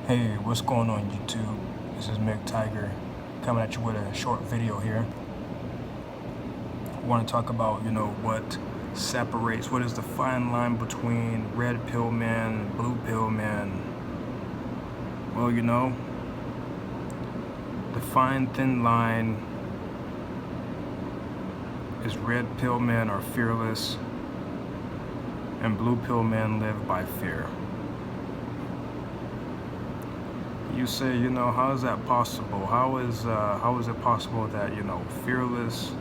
Hey, what's going on YouTube? This is MGTOW coming at you with a short video here. I want to talk about, what separates, what is the fine line between red pill men and blue pill men. Well, the fine thin line is red pill men are fearless and blue pill men live by fear. You say, how is that possible? How is it possible that, fearless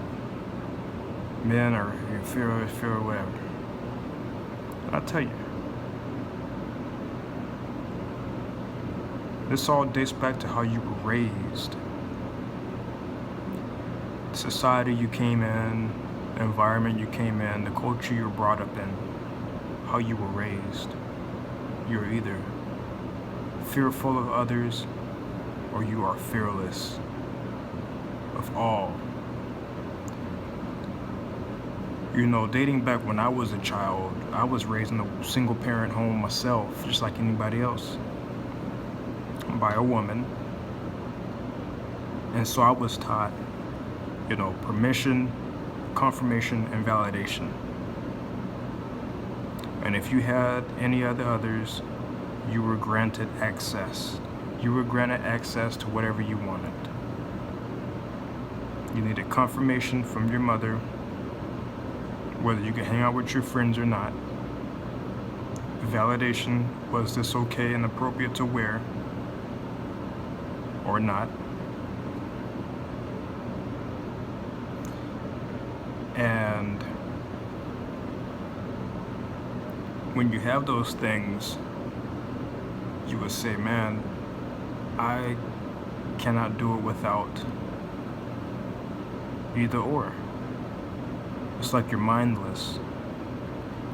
men or fear whatever? I'll tell you. This all dates back to how you were raised. The society you came in, the environment you came in, the culture you were brought up in, how you were raised. You're either fearful of others or you are fearless of all. Dating back when I was a child, I was raised in a single parent home myself, just like anybody else, by a woman. And so I was taught, permission, confirmation, and validation. And if you had any others, you were granted access. You were granted access to whatever you wanted. You needed confirmation from your mother, whether you could hang out with your friends or not. Validation, was this okay and appropriate to wear or not? And when you have those things, you would say, man, I cannot do it without either or. It's like you're mindless.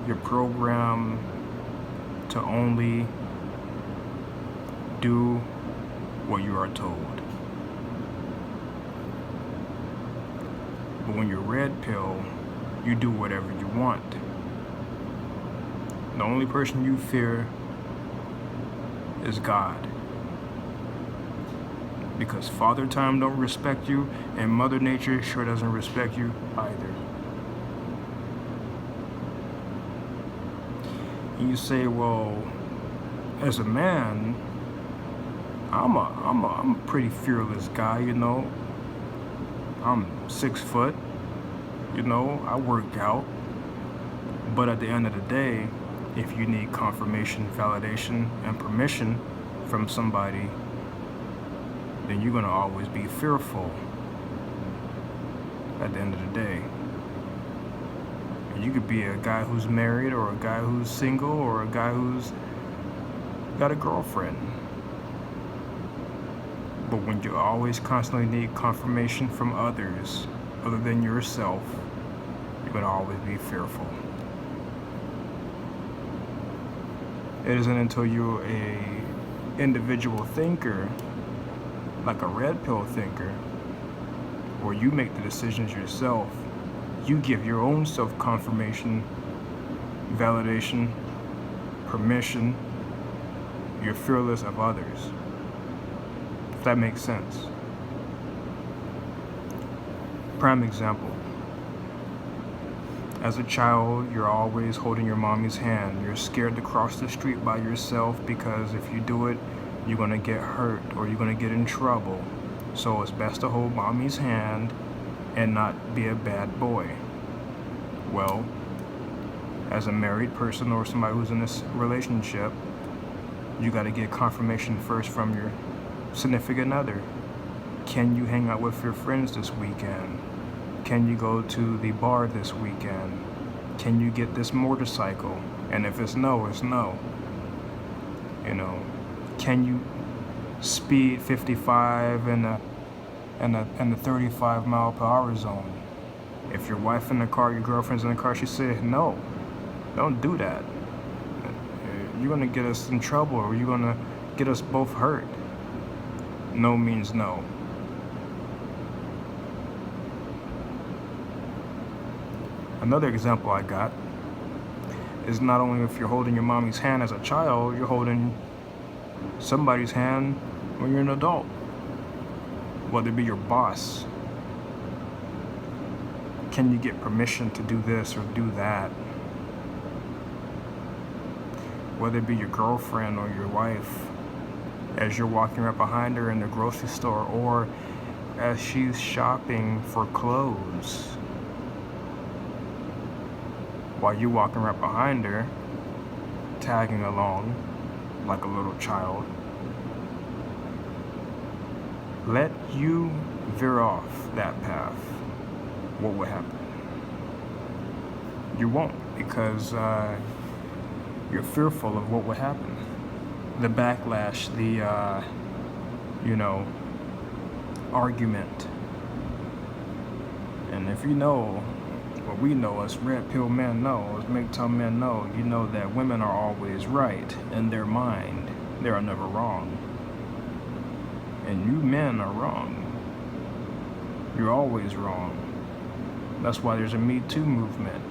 You're programmed to only do what you are told. But when you're red pill, you do whatever you want. The only person you fear is God. Because Father Time don't respect you, and Mother Nature sure doesn't respect you either. And you say, well, as a man, I'm a pretty fearless guy, I'm 6 foot, I work out. But at the end of the day, if you need confirmation, validation, and permission from somebody, then you're gonna always be fearful at the end of the day. You could be a guy who's married, or a guy who's single, or a guy who's got a girlfriend. But when you always constantly need confirmation from others other than yourself, you're gonna always be fearful. It isn't until you're a individual thinker, like a red pill thinker, where you make the decisions yourself, you give your own self confirmation, validation, permission, you're fearless of others. If that makes sense. Prime example. As a child, you're always holding your mommy's hand. You're scared to cross the street by yourself because if you do it, you're gonna get hurt or you're gonna get in trouble. So it's best to hold mommy's hand and not be a bad boy. Well, as a married person or somebody who's in this relationship, you gotta get confirmation first from your significant other. Can you hang out with your friends this weekend? Can you go to the bar this weekend? Can you get this motorcycle? And if it's no, it's no. Can you speed 55 in the 35 mile per hour zone? If your wife in the car, your girlfriend's in the car, she said, no, don't do that. You're gonna get us in trouble, or you're gonna get us both hurt. No means no. Another example I got is not only if you're holding your mommy's hand as a child, you're holding somebody's hand when you're an adult, whether it be your boss. Can you get permission to do this or do that? Whether it be your girlfriend or your wife, as you're walking right behind her in the grocery store, or as she's shopping for clothes, while you're walking right behind her, tagging along like a little child. Let you veer off that path. What will happen? You won't, because you're fearful of what will happen. The backlash, the argument. And if you know what we know, as red pill men know, as MGTOW men know, you know that women are always right in their mind. They are never wrong. And you men are wrong. You're always wrong. That's why there's a Me Too movement.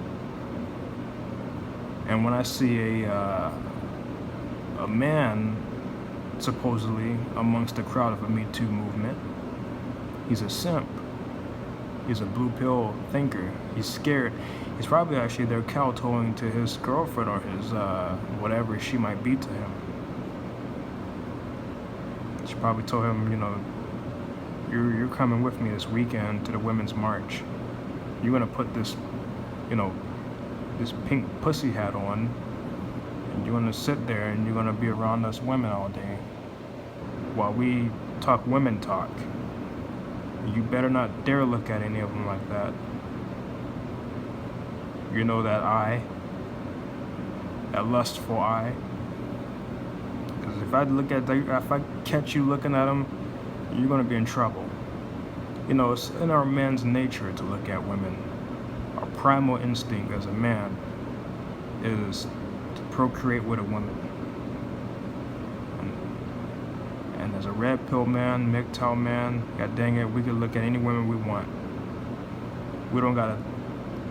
And when I see a man supposedly amongst the crowd of a Me Too movement, he's a simp. He's a blue pill thinker. He's scared. He's probably actually there kowtowing to his girlfriend or his whatever she might be to him. She probably told him, you're coming with me this weekend to the Women's March. You're gonna put this, this pink pussy hat on, and you're gonna sit there and you're gonna be around us women all day while we talk women talk. You better not dare look at any of them like that. You know that eye, that lustful eye. Because if I catch you looking at them, you're gonna be in trouble. It's in our man's nature to look at women. Our primal instinct as a man is to procreate with a woman. And as a red pill man, MGTOW man, god dang it, we can look at any women we want. We don't gotta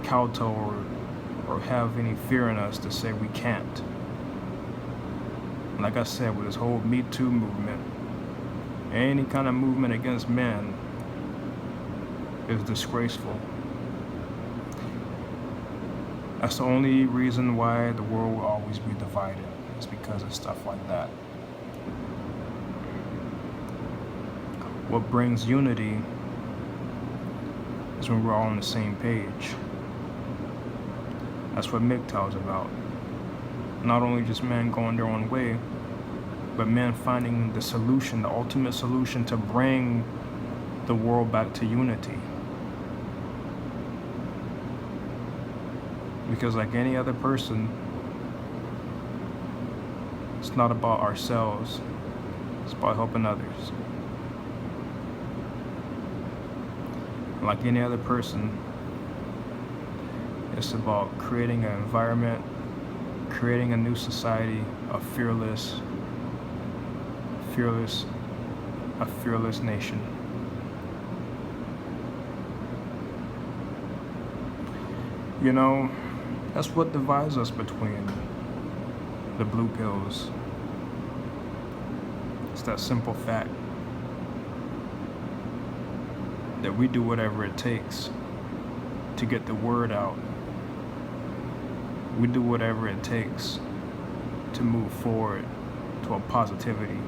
kowtow or have any fear in us to say we can't. Like I said, with this whole Me Too movement, any kind of movement against men is disgraceful. That's the only reason why the world will always be divided, is because of stuff like that. What brings unity is when we're all on the same page. That's what MGTOW is about. Not only just men going their own way, but men finding the solution, the ultimate solution to bring the world back to unity. Because like any other person, it's not about ourselves, it's about helping others. Like any other person, it's about creating an environment, creating a new society, a fearless nation. That's what divides us between the blue pills. It's that simple fact that we do whatever it takes to get the word out. We do whatever it takes to move forward to a positivity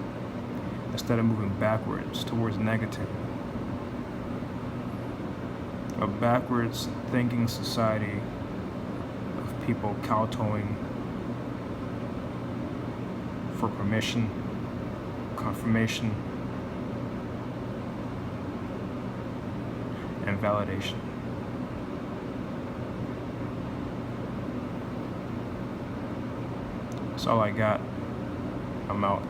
instead of moving backwards towards negativity. A backwards thinking society of people kowtowing for permission, confirmation, and validation. That's all I got. I'm out.